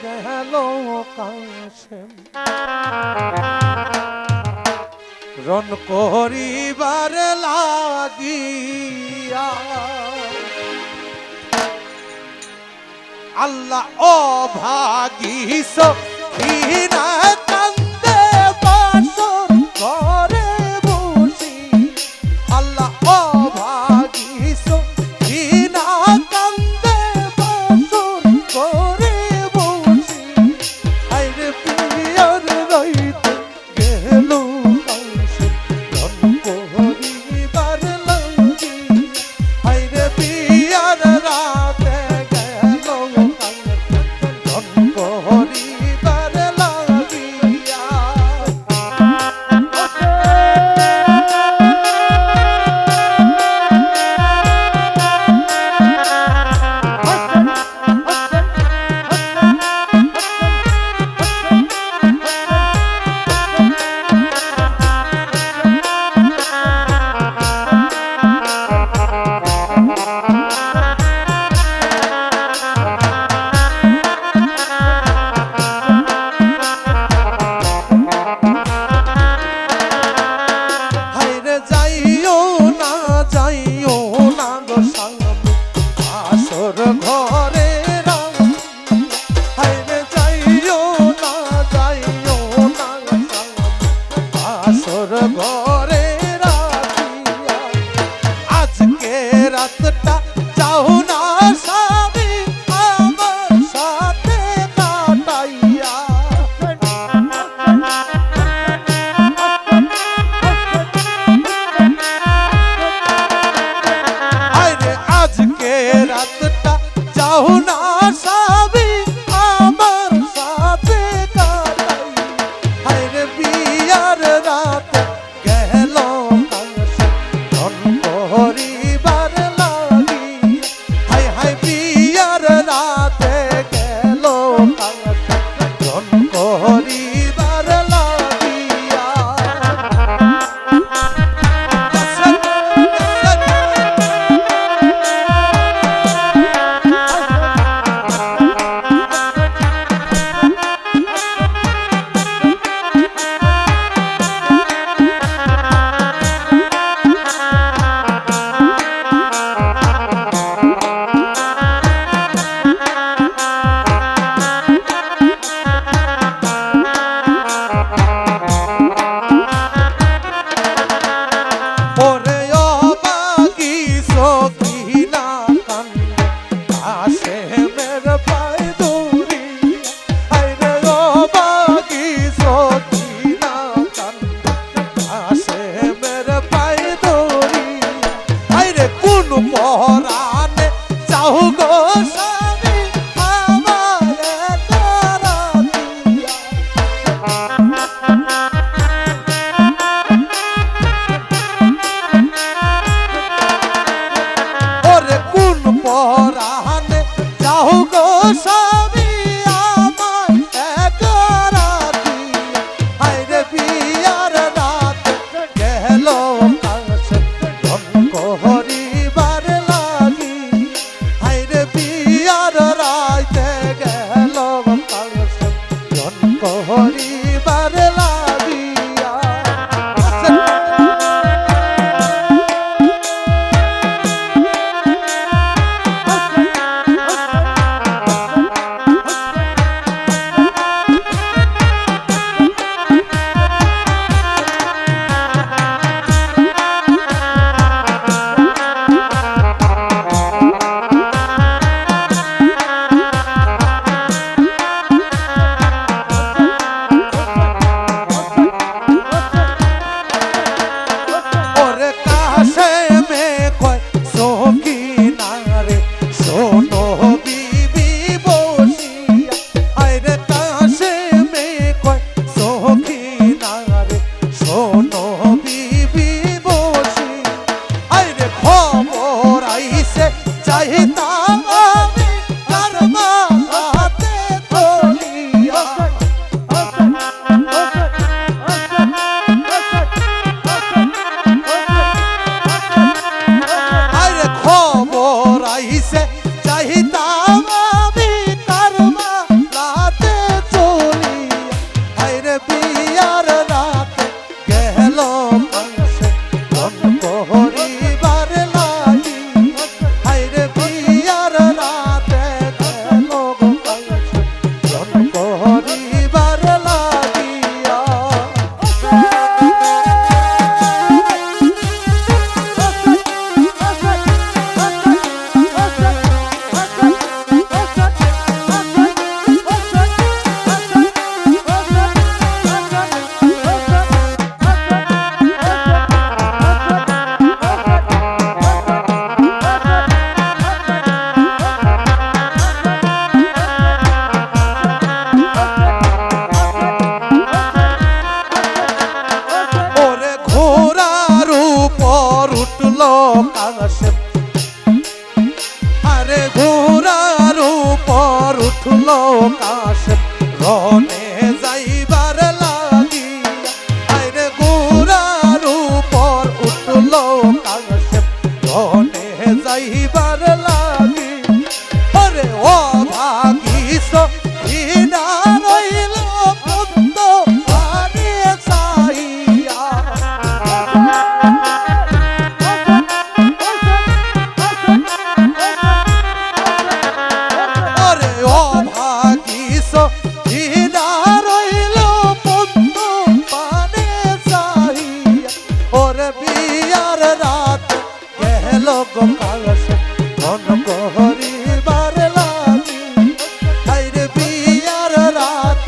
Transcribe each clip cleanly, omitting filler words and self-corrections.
গেল কাশেম রণ করিবার লাগিয়া আল্লাহ অভাগী সখিনা কান্দে বাসর ঘরে বসি আল্লাহ অভাগী সখিনা কান্দে বাসর ঘরে বসি আইরে প্রিয়র রইতে গেল কাশে ধন করিবার লাগি আইরে প্রিয়র রাতে গেল কাশে ধন করিবার লাগি আসে রনে যাইবার লাগি আইরে গোড়ার উপর উঠল কাশে রনে যাইবার লাগি আরে ও ভাগিস কিনা রইল বন্ধ আরে চাইয়া আরে ও ভাগিস কিনা রইল বন্ধ পানে চাইয়া ওরে বিয়ার রাত গেল গো কাশে মন করিবার লাগি আইরে বিয়ার রাত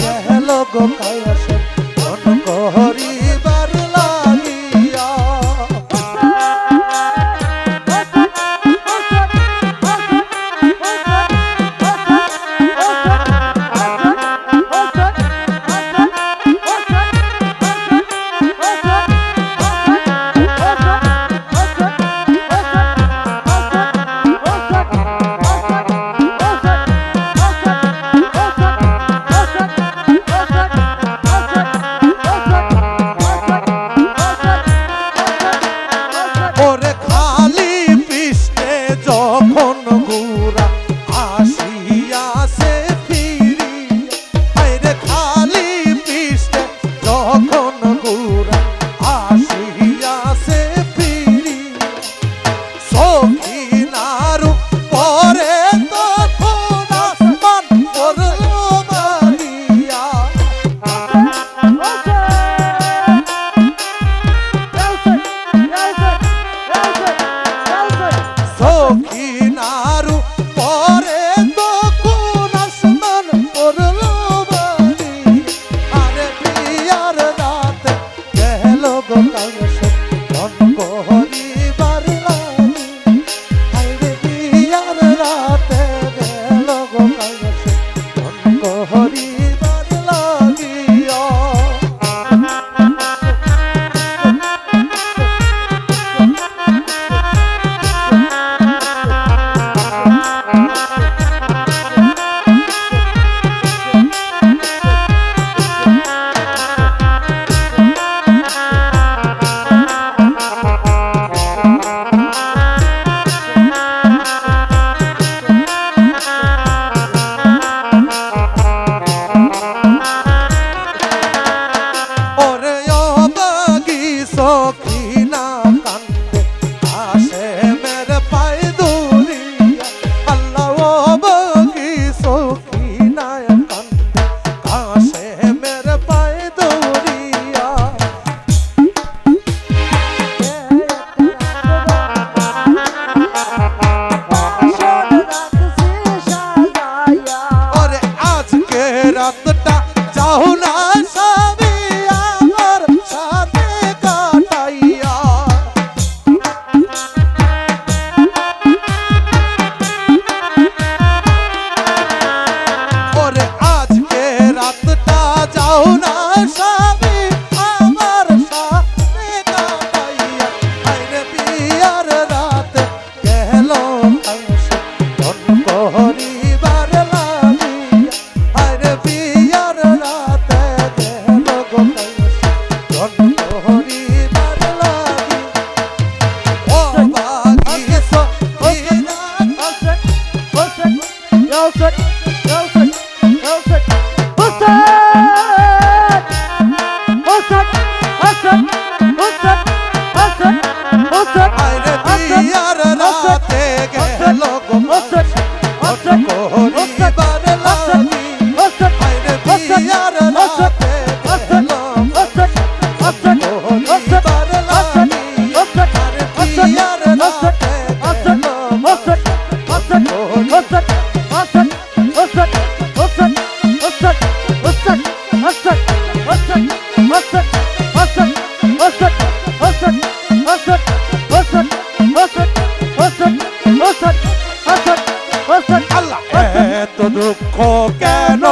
গেল গো কাশে মন করিবার লাগিয়া ওরে খালি পৃষ্ঠে যখন ঘুরা আসিয়াছে ফিরি আইরে খালি পৃষ্ঠে যখন ঘুরা আসিয়াছে ফিরি সখিনারু পরে তখন আসমান করল মারিয়া সখিনারু পরে তখন আসমান করল বাড়ি আরে বিয়ার রাত গেল গো কাশে মন করিবার লাগি আরে বিয়ার রাত গেল গো কাশে মন করিবার লাগিয়া ওরে ও বাগিস কিনা কান্দে আসে মেরে পায় দূরিয়া আল্লাহ ও বাগিস কিনা কান্দে আসে মেরে পায় দূরিয়া ওরে আজকে রাতটা যাও না স্বামী আমার সাথে কাটাইয়া ওরে আজকে রাতটা যাও না স্বামী আমার সাথে কাটাইয়া আইরে বিয়ার রাত গেল কাশে মন করিবার লাগিয়া আইরে বিয়ার রাত গেল গো কাশে মন করিবার লাগি ও ভাগিস কিনা আইরে বিয়ার রাতে গেল গো কাশে মন করিবার লাগি আইরে বিয়ার রাতে গেল মন করিবার লাগি আরে বিয়ার রাতে গেল মন আল্লাহ এত দুঃখ কেন